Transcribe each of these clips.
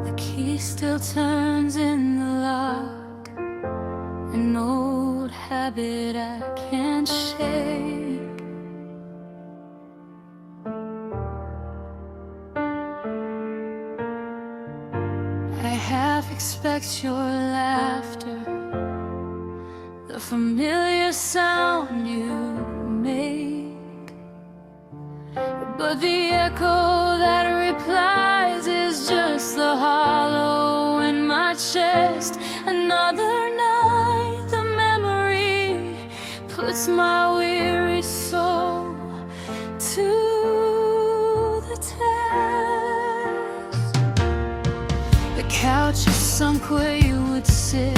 The key still turns in the lock, an old habit I can't shake. I half expect your laughter, the familiar sound you make, but the echo that replies is just the hollow in my chest. Another night the memory puts my weary soul to the test. The couch is sunk where you would sit,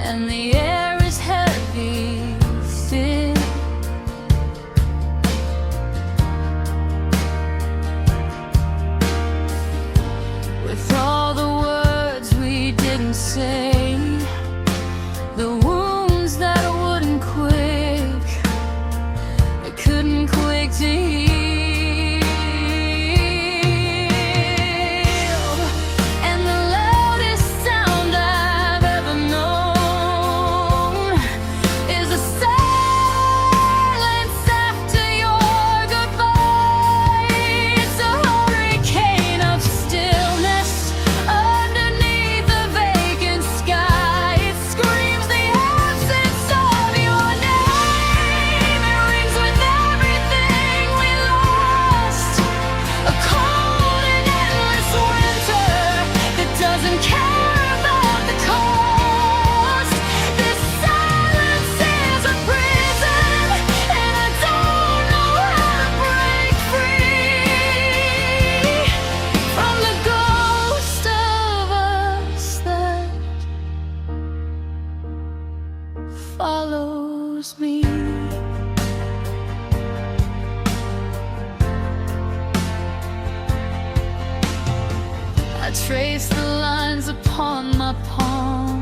and the air is heavy, thin. With all the words we didn't say, the wounds that wouldn't quake, it couldn't quake to heal. And the loudest sound I've ever known is the silence after your goodbye. It's a hurricane of stillness underneath the vacant sky. It screams the absence of your name. It rings with everything we lost. A cold and endless winter that doesn't care about the cost. This silence is a prison, and I don't know how to break free from the ghost of us that follows me. I trace the lines upon my palm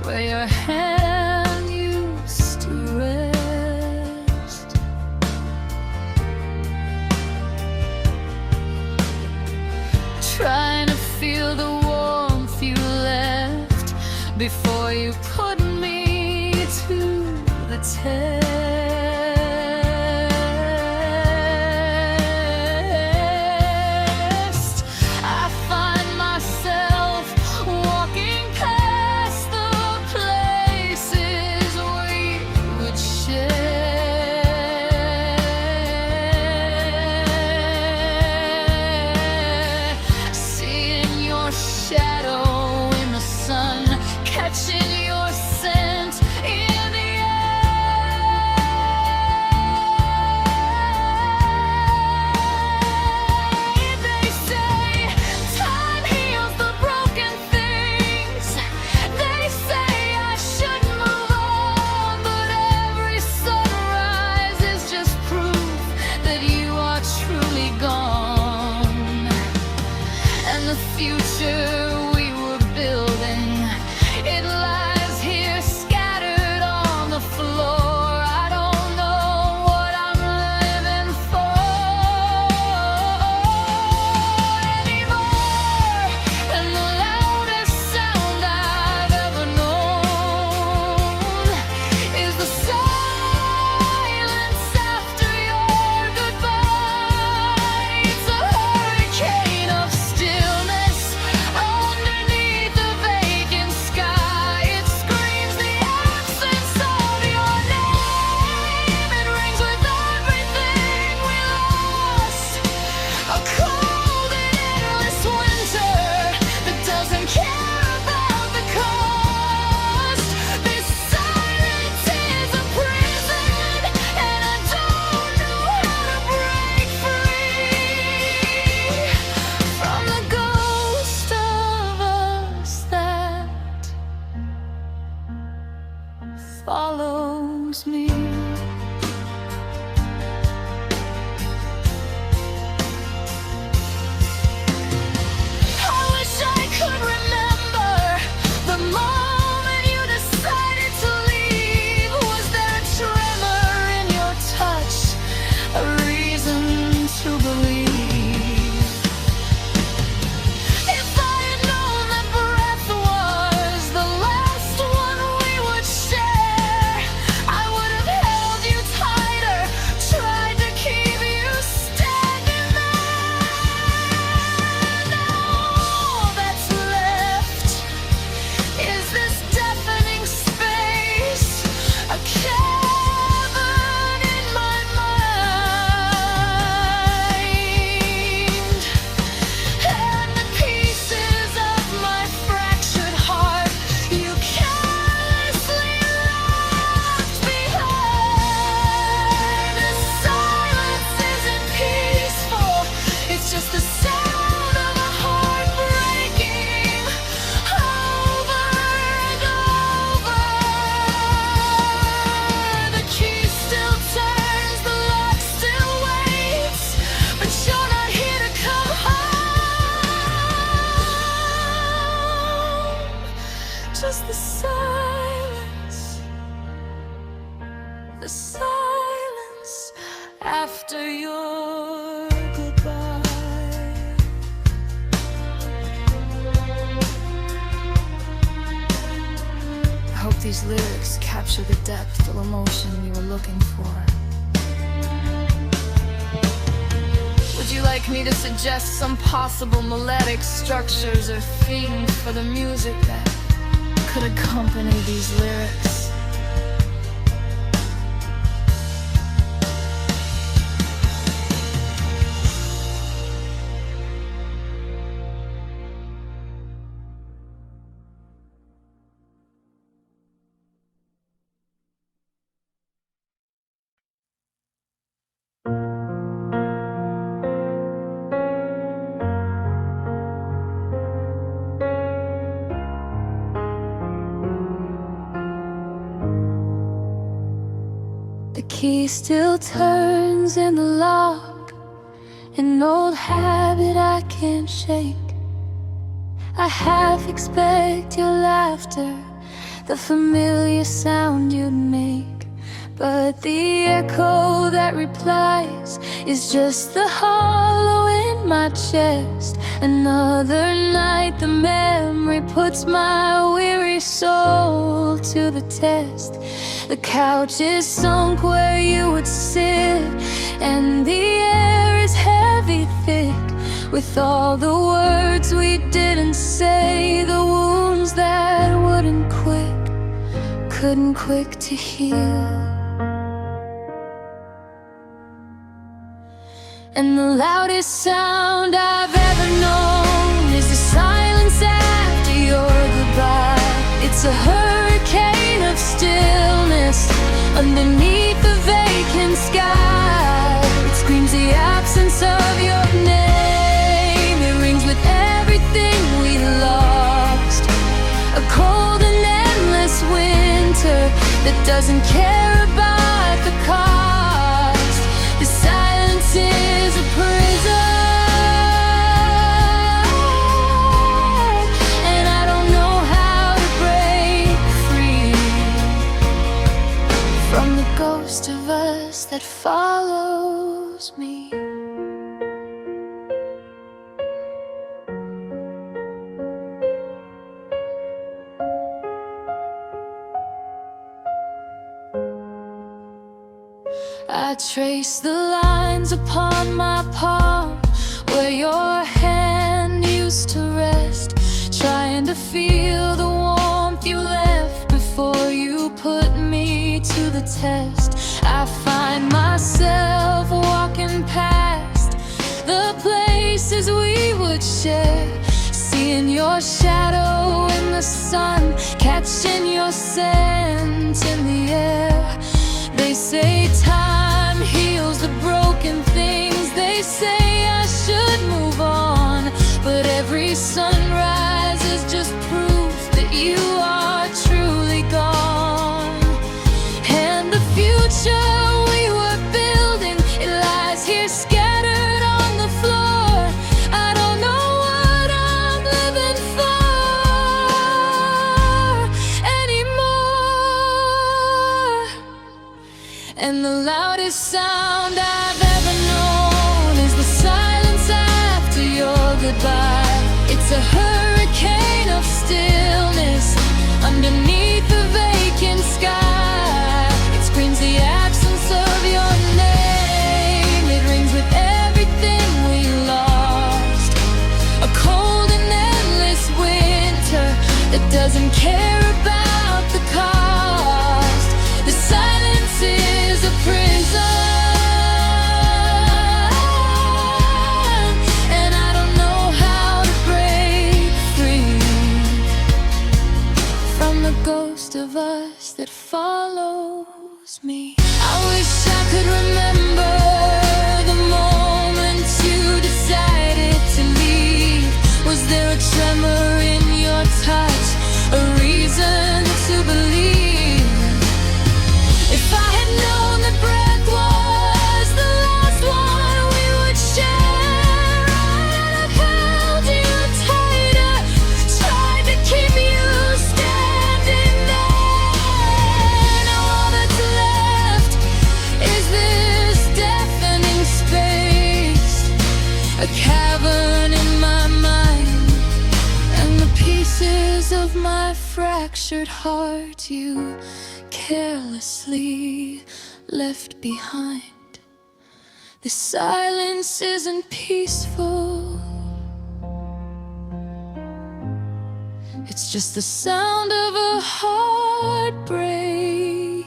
where your hand used to rest. Trying to feel the warmth you left before you put me to the test. I find myself walking past the places we would share, seeing your shadow in the sun, catching your scent in the air. They say time heals the broken things. They say I should move on, but every sunrise is just proof that you are truly gone. And the future we were building, it lies here scattered on the floor. I don't know what I'm living for anymore. And the loudest sound I've ever known is the silence after your goodbye. It's a hurricane of stillness these lyrics capture the depth of emotion you were looking for? Would you like me to suggest some possible melodic structures or themes for the music that could accompany these lyrics? The key still turns in the lock, an old habit I can't shake. I half expect your laughter, the familiar sound you'd make, but the echo that replies is just the hollow in my chest. Another night the memory puts my weary soul to the test. The couch is sunk where you would sit, and the air is heavy thick with all the words we didn't say, the wounds that couldn't quick to heal. And the loudest sound I've ever known is the silence after your goodbye. It's a hurricane of stillness underneath the vacant sky. It screams the absence of your name. It rings with everything we lost. A cold and endless winter that doesn't care about the cost. The silence is a prison, and I don't know how to break free from the ghost of us that follows me. I trace the lines upon my palm where your hand used to rest, trying to feel the warmth you left before you put me to the test. I find myself walking past the places we would share, seeing your shadow in the sun, catching your scent in the air. They say time heals the broken things. They say I should move on, but every sunrise is just proof that you are truly gone. And the future we were building, it lies here scattered on the floor. I don't know what I'm living for anymore. And the loudest sound I've ever known is the silence after your goodbye. It's a hurricane of stillness underneath the vacant sky. It screams the absence of your name. It rings with everything we lost. A cold and endless winter that doesn't care about the cost. The silence is a prison, and I don't know how to break free from the ghost of us that follows me. I wish I could remember the moment you decided to leave. Was there a tremor in your touch, a reason to believe? If I had known that breath was the last one we would share, I'd have held you tighter, tried to keep you standing there. Now all that's left is this deafening space, a cavern in my mind, and the peace pieces of my fractured heart you carelessly left behind. The silence isn't peaceful, it's just the sound of a heart breaking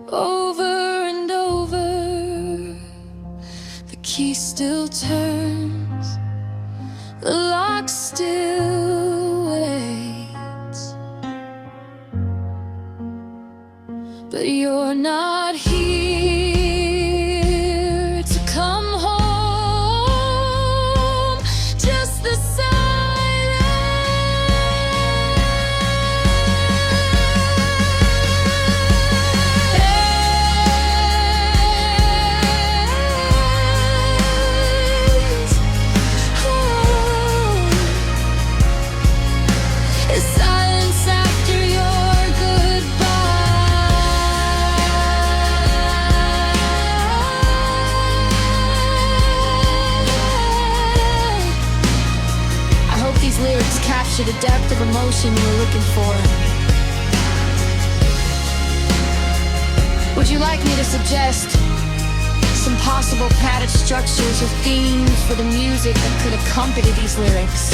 over and over. The key still turns, the lock still waits, but you're not here to come home. Just the silence after your goodbye. I hope these lyrics capture the depth of emotion you were looking for. Would you like me to suggest some possible padded structures or themes for the music that could accompany these lyrics?